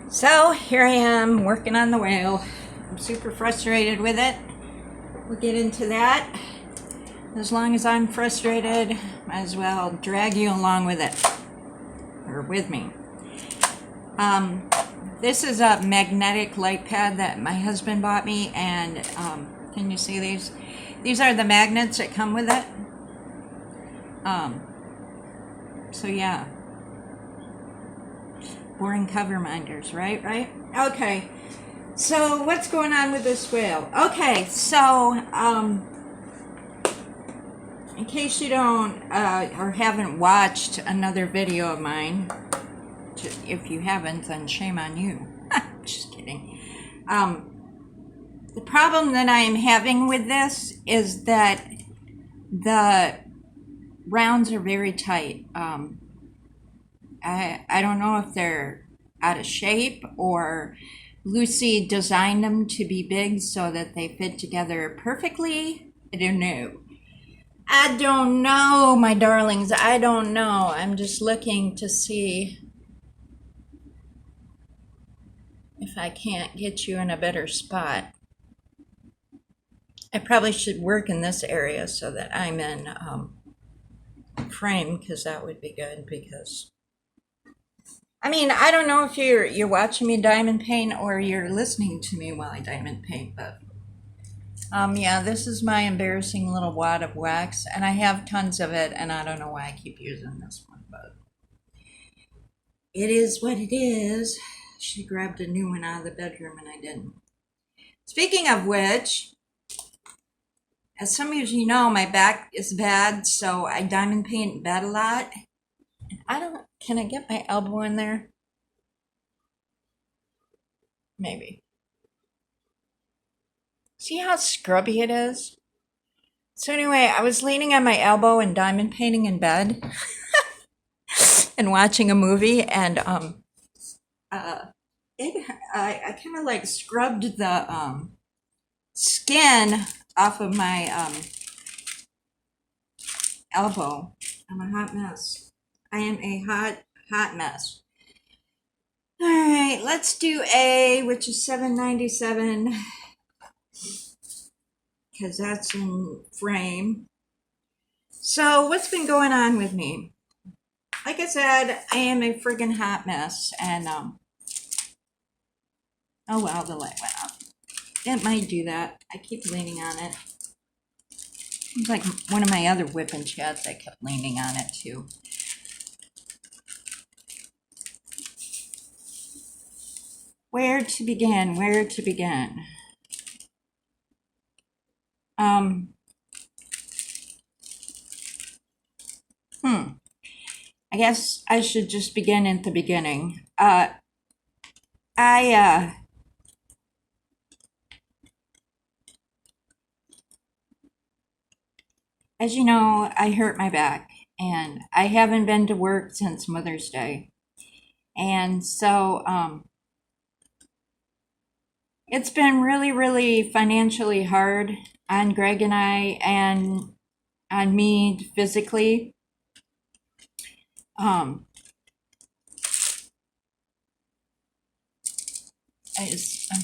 So here I am working on the whale. I'm super frustrated with it. We'll get into that. As long as I'm frustrated, might as well drag you along with it, or with me. This is a magnetic light pad that my husband bought me, and can you see these? These are the magnets that come with it. So yeah. Boring cover minders, right? Okay. So what's going on with this whale? Okay, so in case you don't or haven't watched another video of mine, if you haven't, then shame on you. Just kidding. The problem that I am having with this is that the rounds are very tight. I don't know if they're out of shape or Lucy designed them to be big so that they fit together perfectly. I don't know. I don't know, my darlings. I don't know. I'm just looking to see if I can't get you in a better spot. I probably should work in this area so that I'm in frame, because that would be good. Because I mean, I don't know if you're watching me diamond paint or you're listening to me while I diamond paint, but yeah, this is my embarrassing little wad of wax, and I have tons of it, and I don't know why I keep using this one, but it is what it is. She grabbed a new one out of the bedroom, and I didn't. Speaking of which, as some of you know, my back is bad, so I diamond paint in bed a lot. Can I get my elbow in there? Maybe. See how scrubby it is? So anyway, I was leaning on my elbow and diamond painting in bed and watching a movie, and I kind of like scrubbed the skin off of my elbow. I'm a hot mess. I am a hot mess. All right, let's do A, which is 797, because that's in frame. So what's been going on with me? Like I said, I am a friggin' hot mess, and oh well, the light went off. It might do that. I keep leaning on it. It's like one of my other WIP and chats, I kept leaning on it too. Where to begin? I guess I should just begin at the beginning. As you know, I hurt my back, and I haven't been to work since Mother's Day. And so, it's been really, really financially hard on Greg and I, and on me physically. I'm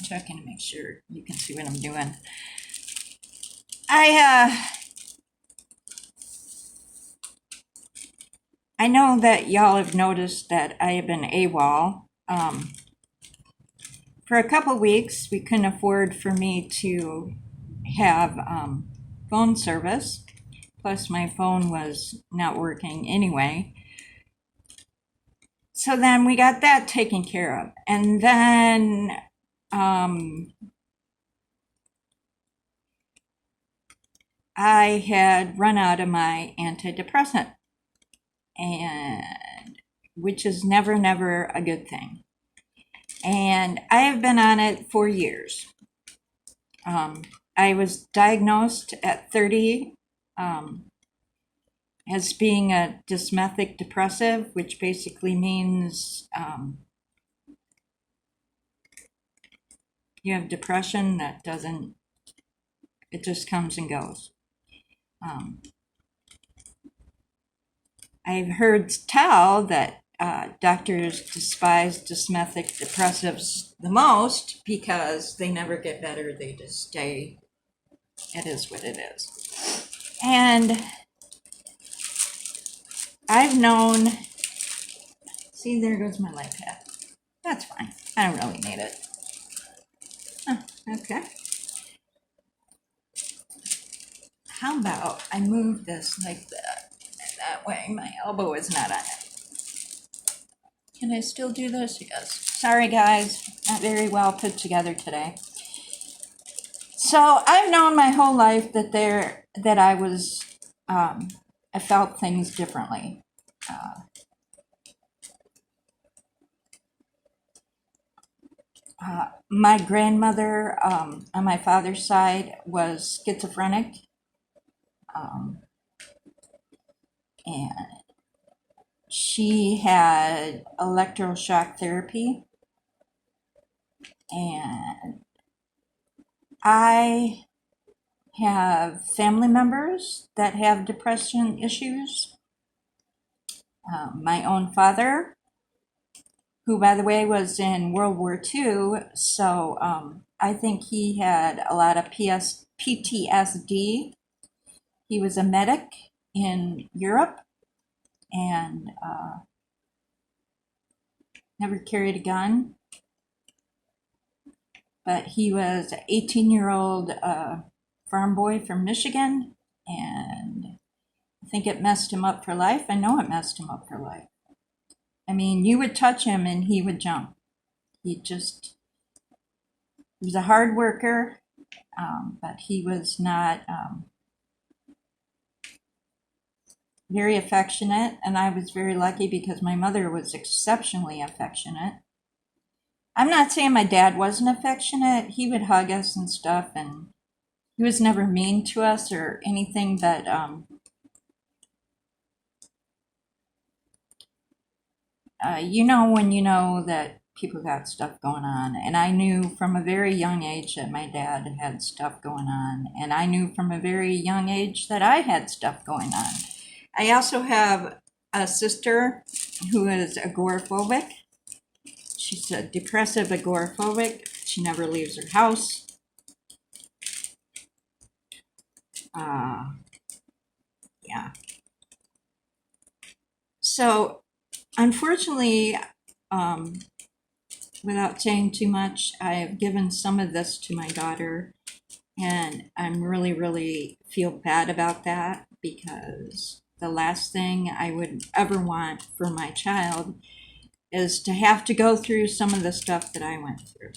checking to make sure you can see what I'm doing. I know that y'all have noticed that I have been AWOL. For a couple weeks, we couldn't afford for me to have phone service. Plus, my phone was not working anyway. So then we got that taken care of. And then I had run out of my antidepressant, and which is never a good thing. And I have been on it for years. I was diagnosed at 30 as being a dysmethic depressive, which basically means you have depression that it just comes and goes. I've heard tell that doctors despise dysmetric depressives the most because they never get better. They just stay. It is what it is. And I've known, see, there goes my light pad. That's fine. I don't really need it. Oh, okay. How about I move this like that? And that way my elbow is not on it. Can I still do this? Yes. Sorry, guys. Not very well put together today. So I've known my whole life that I was, I felt things differently. My grandmother on my father's side was schizophrenic, and she had electroshock therapy, and I have family members that have depression issues. My own father, who, by the way, was in World War II, so I think he had a lot of PTSD. He was a medic in Europe and never carried a gun, but he was an 18-year-old farm boy from Michigan, and I think it messed him up for life. I know it messed him up for life. I mean, you would touch him and he would jump. He was a hard worker, but he was not very affectionate, and I was very lucky because my mother was exceptionally affectionate. I'm not saying my dad wasn't affectionate. He would hug us and stuff, and he was never mean to us or anything, but you know when you know that people got stuff going on. And I knew from a very young age that my dad had stuff going on, and I knew from a very young age that I had stuff going on. I also have a sister who is agoraphobic. She's a depressive agoraphobic. She never leaves her house. Yeah. So, unfortunately, without saying too much, I have given some of this to my daughter, and I'm really feel bad about that, because the last thing I would ever want for my child is to have to go through some of the stuff that I went through.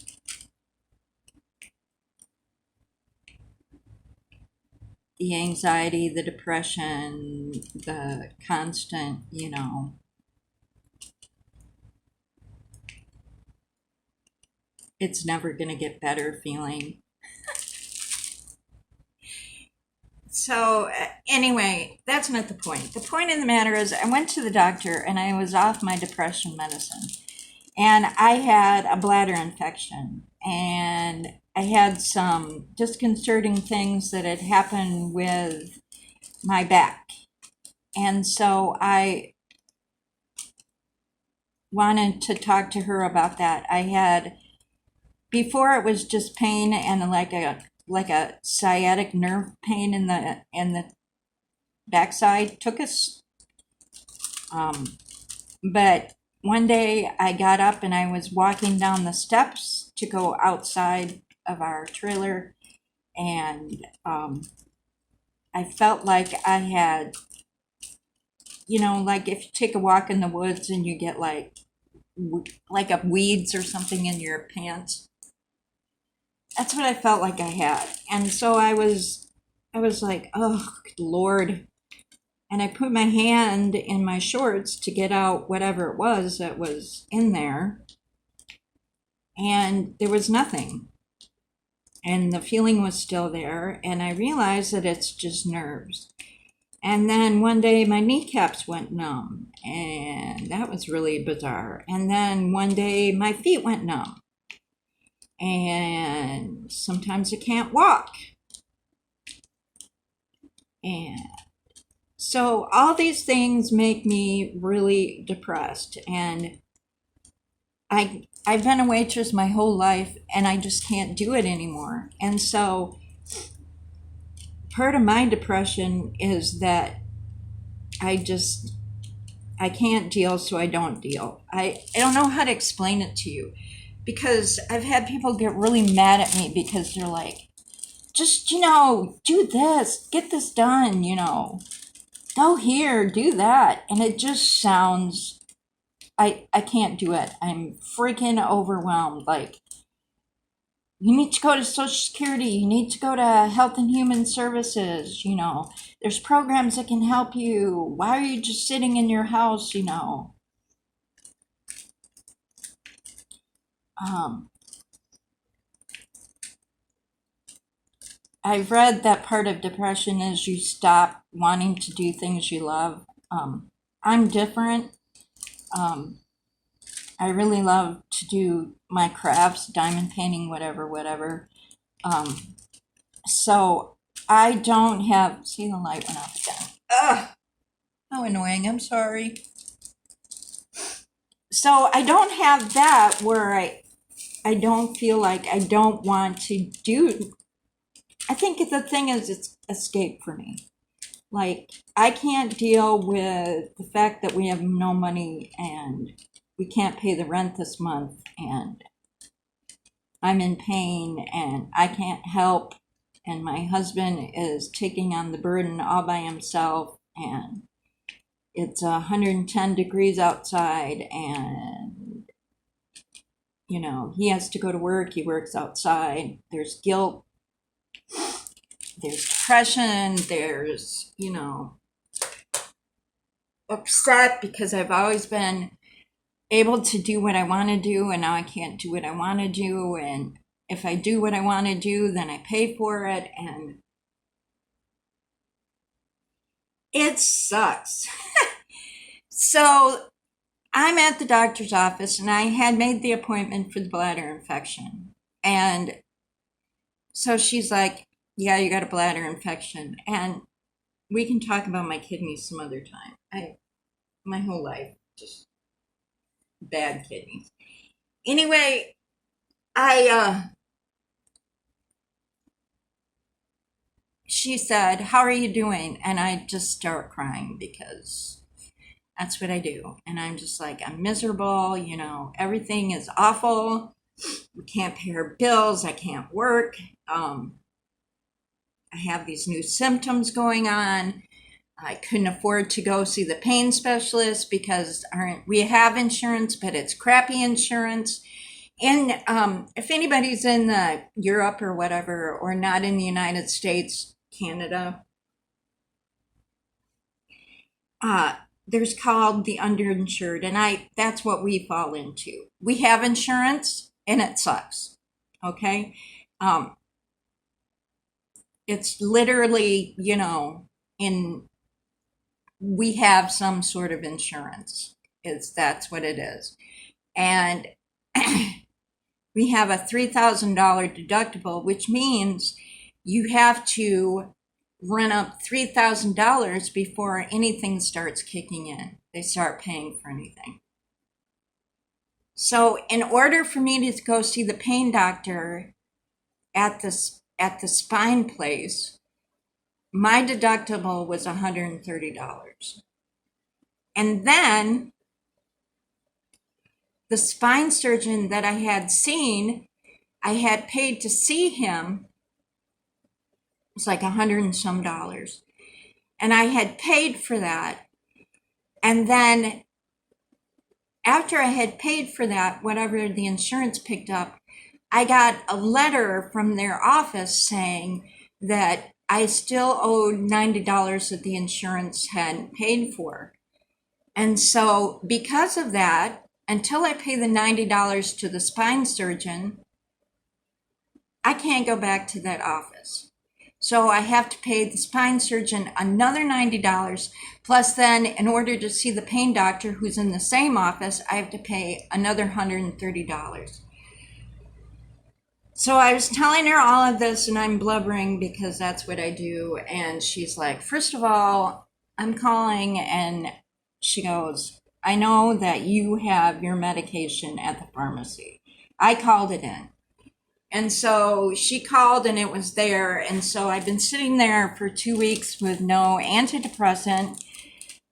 The anxiety, the depression, the constant, it's never going to get better feeling. So anyway, that's not the point. The point of the matter is I went to the doctor and I was off my depression medicine. And I had a bladder infection, and I had some disconcerting things that had happened with my back. And so I wanted to talk to her about that. I had, before it was just pain and like a sciatic nerve pain in the backside. Took us, but one day I got up and I was walking down the steps to go outside of our trailer, and I felt like I had, like if you take a walk in the woods and you get like a weeds or something in your pants. That's what I felt like I had. And so I was like, oh, good Lord. And I put my hand in my shorts to get out whatever it was that was in there. And there was nothing. And the feeling was still there. And I realized that it's just nerves. And then one day my kneecaps went numb. And that was really bizarre. And then one day my feet went numb. And sometimes I can't walk. And So all these things make me really depressed, and I've been a waitress my whole life, and I just can't do it anymore. And so part of my depression is that I just I can't deal, so I don't deal. I don't know how to explain it to you, because I've had people get really mad at me because they're like, just, do this, get this done, go here, do that. And it just sounds, I can't do it. I'm freaking overwhelmed. Like, you need to go to Social Security, you need to go to Health and Human Services, there's programs that can help you. Why are you just sitting in your house, I've read that part of depression is you stop wanting to do things you love. I'm different. Um, I really love to do my crafts, diamond painting, whatever. Um, so I don't have, see, the light went off again. Ugh, how annoying, I'm sorry. So I don't have that where I don't feel like I don't want to do. I think the thing is it's escape for me. Like, I can't deal with the fact that we have no money and we can't pay the rent this month, and I'm in pain and I can't help, and my husband is taking on the burden all by himself, and it's 110 degrees outside, and he has to go to work, he works outside, there's guilt, there's depression, there's upset because I've always been able to do what I want to do, and now I can't do what I want to do. And if I do what I want to do, then I pay for it, and it sucks. So I'm at the doctor's office, and I had made the appointment for the bladder infection. And so she's like, yeah, you got a bladder infection. And we can talk about my kidneys some other time. My whole life, just bad kidneys. Anyway, she said, how are you doing? And I just start crying because that's what I do. And I'm just like, I'm miserable, everything is awful. We can't pay our bills. I can't work. I have these new symptoms going on. I couldn't afford to go see the pain specialist because we have insurance, but it's crappy insurance. And if anybody's in Europe or whatever, or not in the United States, Canada, there's called the underinsured, and that's what we fall into. We have insurance, and it sucks. Okay, it's literally, we have some sort of insurance. That's what it is, and we have a $3,000 deductible, which means you have to run up $3,000 before anything starts kicking in. They start paying for anything. So in order for me to go see the pain doctor at the spine place, my deductible was $130. And then the spine surgeon that I had seen, I had paid to see him. It was like $100 and some. And I had paid for that. And then after I had paid for that, whatever the insurance picked up, I got a letter from their office saying that I still owed $90 that the insurance hadn't paid for. And so because of that, until I pay the $90 to the spine surgeon, I can't go back to that office. So I have to pay the spine surgeon another $90, plus then in order to see the pain doctor who's in the same office, I have to pay another $130. So I was telling her all of this, and I'm blubbering because that's what I do. And she's like, first of all, I'm calling and she goes, I know that you have your medication at the pharmacy. I called it in. And so she called and it was there. And so I've been sitting there for 2 weeks with no antidepressant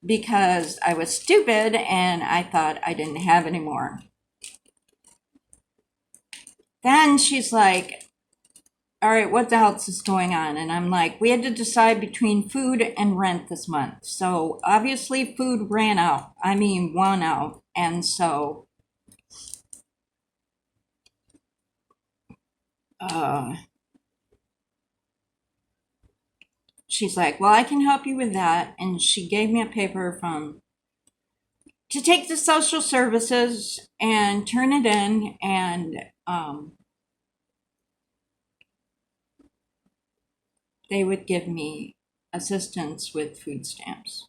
because I was stupid and I thought I didn't have any more. Then she's like, all right, what else is going on? And I'm like, we had to decide between food and rent this month. So obviously food won out. And so she's like, well, I can help you with that. And she gave me a paper to take to social services and turn it in. And they would give me assistance with food stamps.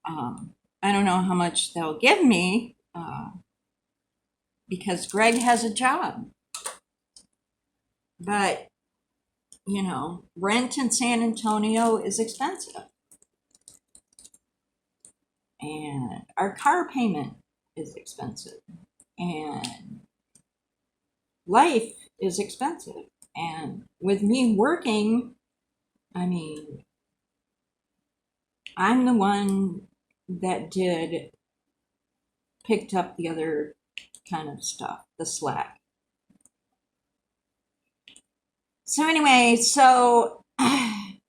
I don't know how much they'll give me because Greg has a job. But, rent in San Antonio is expensive. And our car payment is expensive. And life is expensive. And with me working, I'm the one that picked up the other kind of stuff, the slack. So anyway, I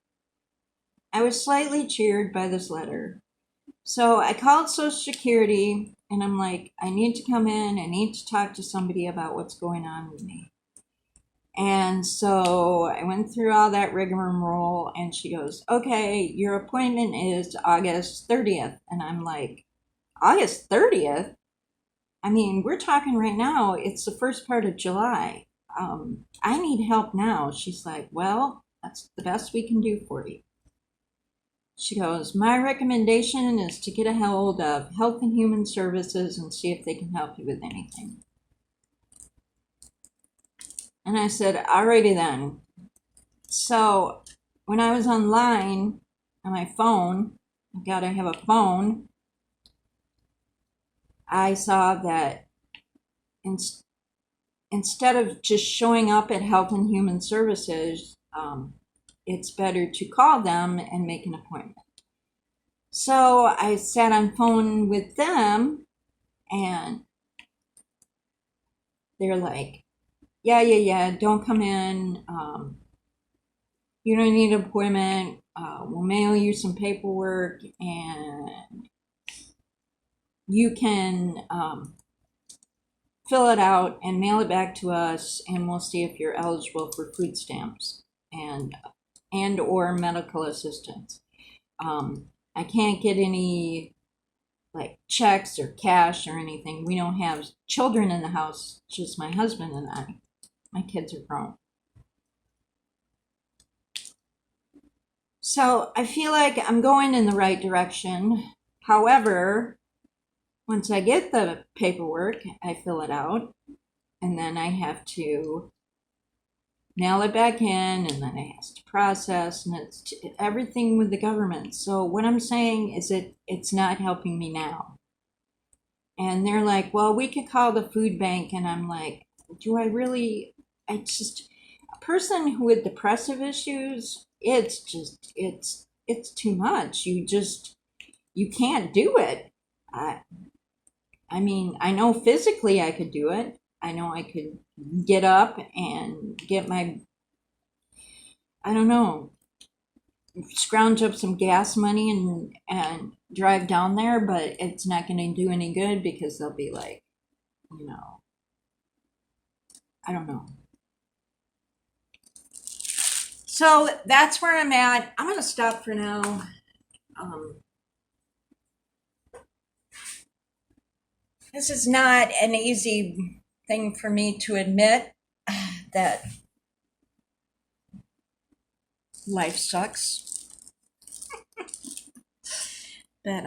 was slightly cheered by this letter. So I called Social Security and I'm like, I need to come in. I need to talk to somebody about what's going on with me. And so I went through all that rigmarole and she goes, okay, your appointment is August 30th. And I'm like, August 30th? We're talking right now. It's the first part of July. I need help now. She's like, well, that's the best we can do for you. She goes, my recommendation is to get a hold of Health and Human Services and see if they can help you with anything. And I said, alrighty then. So when I was online on my phone, I gotta have a phone, I saw that instead of just showing up at Health and Human Services, it's better to call them and make an appointment. So I sat on phone with them and they're like, yeah, don't come in. You don't need an appointment. We'll mail you some paperwork and you can fill it out and mail it back to us and we'll see if you're eligible for food stamps and or medical assistance. I can't get any like checks or cash or anything. We don't have children in the house, just my husband and I. My kids are grown. So I feel like I'm going in the right direction. However, once I get the paperwork, I fill it out and then I have to mail it back in and then it has to process and it's everything with the government. So what I'm saying is it's not helping me now. And they're like, well, we could call the food bank. And I'm like, do I really? A person who with depressive issues, it's too much. You can't do it. I know physically I could do it. I know I could get up and get scrounge up some gas money and drive down there, but it's not going to do any good because they'll be like, I don't know. So that's where I'm at. I'm going to stop for now. This is not an easy thing for me to admit that life sucks. But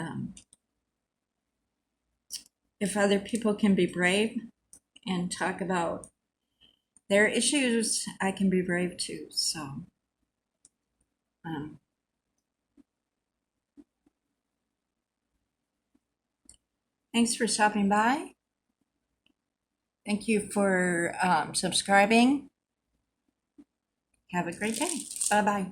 if other people can be brave and talk about their issues, I can be brave too. So Thanks for stopping by. Thank you for subscribing. Have a great day. Bye-bye.